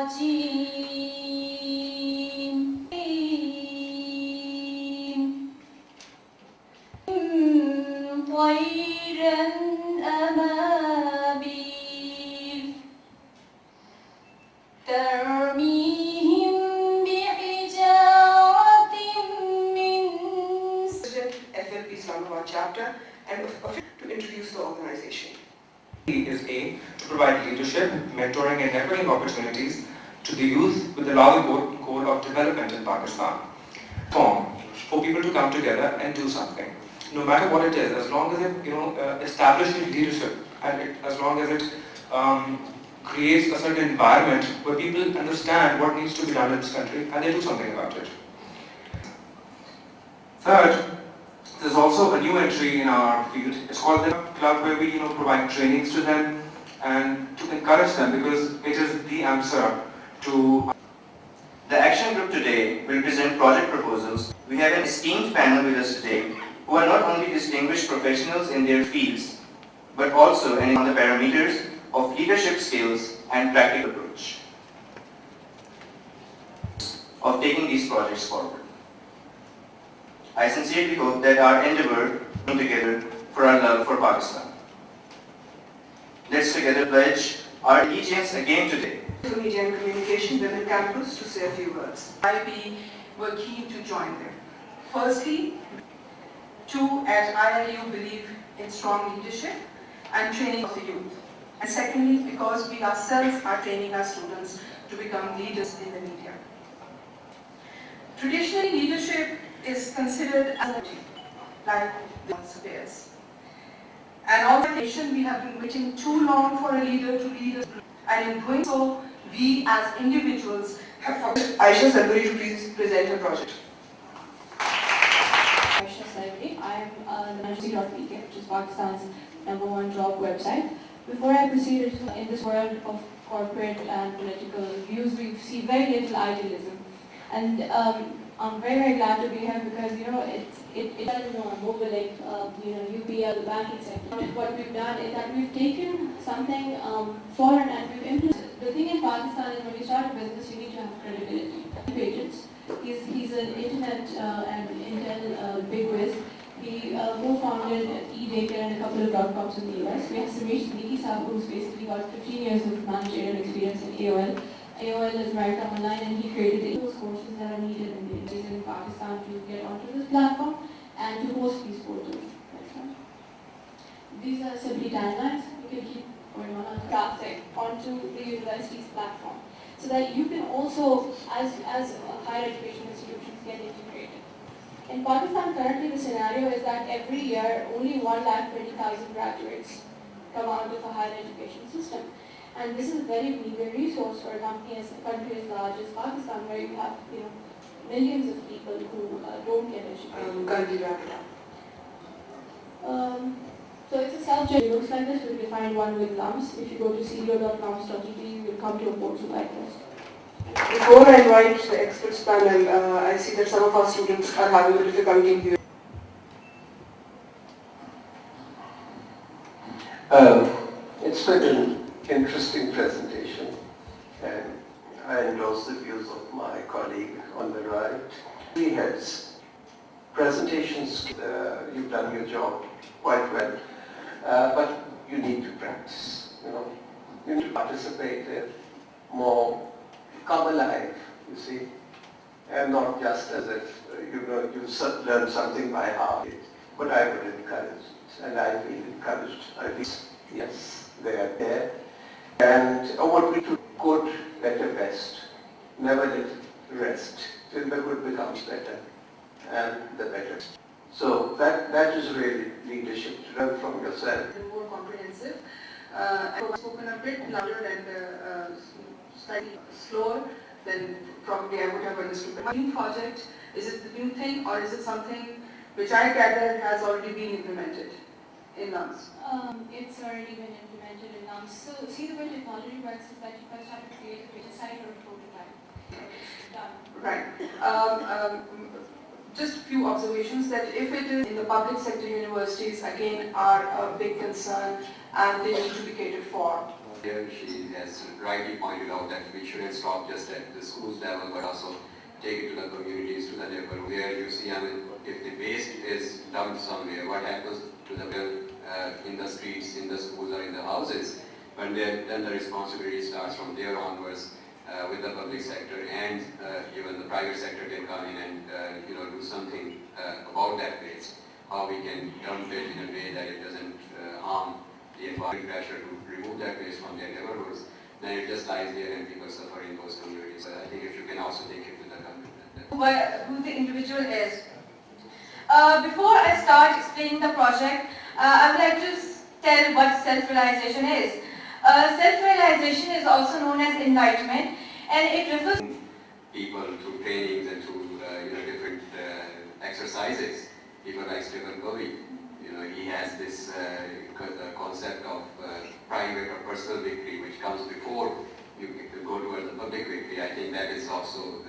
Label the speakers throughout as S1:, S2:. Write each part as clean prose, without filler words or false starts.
S1: FLP Islamabad chapter and to introduce the organization.
S2: Is A, to provide leadership, mentoring and networking opportunities to the youth with the larger goal of development in Pakistan. For people to come together and do something. No matter what it is, as long as it establishes leadership and as long as it creates a certain environment where people understand what needs to be done in this country and they do something about it. Third, there's also a new entry in our field. It's called the club, where we provide trainings to them and to encourage them, because it is the answer to.
S3: The action group today will present project proposals. We have an esteemed panel with us today who are not only distinguished professionals in their fields, but also on the parameters of leadership skills and practical approach of taking these projects forward. I sincerely hope that our endeavor come together for our love for Pakistan. Let's together pledge our allegiance again today.
S1: The Media and Communication Women Campus to say a few words.
S4: We were keen to join them. Firstly, at IIU believe in strong leadership and training of the youth. And secondly, because we ourselves are training our students to become leaders in the media. Traditionally, leadership is considered as a duty, like the affairs. And all the nation, we have been waiting too long for a leader to lead us. And in doing so, we as individuals have forgotten.
S1: Aisha Sabri to please present her project.
S5: Aisha Sabri, I am the manager of PK, which is Pakistan's #1 job website. Before I proceed, in this world of corporate and political views, we see very little idealism. And I'm very, very glad to be here because, it doesn't mobile like, UPL, the banking sector. What we've done is that we've taken something foreign and we've implemented. The thing in Pakistan is when you start a business, you need to have credibility. Pages. He's an internet and Intel bigwiz. He co-founded eData and a couple of .coms in the US. We have Suresh Siddiqui Saab, who's basically got 15 years of managerial experience in AOL. AOL is right online, and he created those courses that are needed in the industries in Pakistan to get onto this platform and to host these portals. These are simply timelines. You can keep going on traffic onto the university's platform, so that you can also, as higher education institutions, get integrated. In Pakistan, currently the scenario is that every year only 1,20,000 graduates come out of a higher education system. And this is a very meager resource for a country as large as Pakistan, where you have millions of people who don't get educated. So it's a self-generate. It looks like this. We'll define one with lumps. If you go to cdo.lumps.gt, you will come to a portal like this.
S1: Before I invite the experts panel, I see that some of our students are having a difficulty here.
S6: It's been an interesting presentation, and I endorse the views of my colleague on the right. He has presentations. You've done your job quite well, but you need to practice. You need to participate in more, come alive. You see, and not just as if you learn something by heart. But I would encourage it, and I feel encouraged. Yes, they are there. And what we do, good, better, best. Never let rest till the good becomes better and the better. So that is really leadership, to learn from yourself.
S4: More comprehensive. I've spoken a bit louder and slightly slower than probably I would have understood. The new project, is it the new thing, or is it something which I gather has already been implemented in LUMS?
S5: It's already been implemented in LUMS. So see, the way technology works is that you first have to create a data site or a prototype.
S4: Right. Just a few observations that if it is in the public sector, universities again are a big concern and they need to be catered for.
S7: Here she has rightly pointed out that we shouldn't stop just at the schools level, but also take it to the communities, to the level where you see, I mean, if the waste is dumped somewhere, what happens to the bill in the streets, in the schools or in the houses? When then the responsibility starts from there onwards with the public sector, and even the private sector can come in and do something about that waste. How we can dump it in a way that it doesn't harm the environment, pressure to remove that waste from their neighborhoods. Then it just lies there and people suffer in those communities. So I think if you can also take it to the government.
S8: Who the individual is. Before I start explaining the project, I would like to tell what self-realization is. Self-realization is also known as enlightenment, and it refers
S7: people through trainings and through different exercises. People like Stephen Covey, he has this concept of private or personal victory, which comes before you go towards the public victory. I think that is also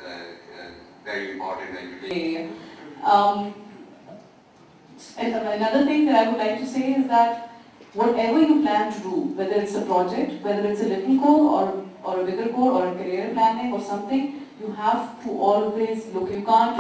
S7: very important when you take.
S5: And another thing that I would like to say is that whatever you plan to do, whether it's a project, whether it's a little goal or a bigger goal or a career planning or something, you have to always look. You can't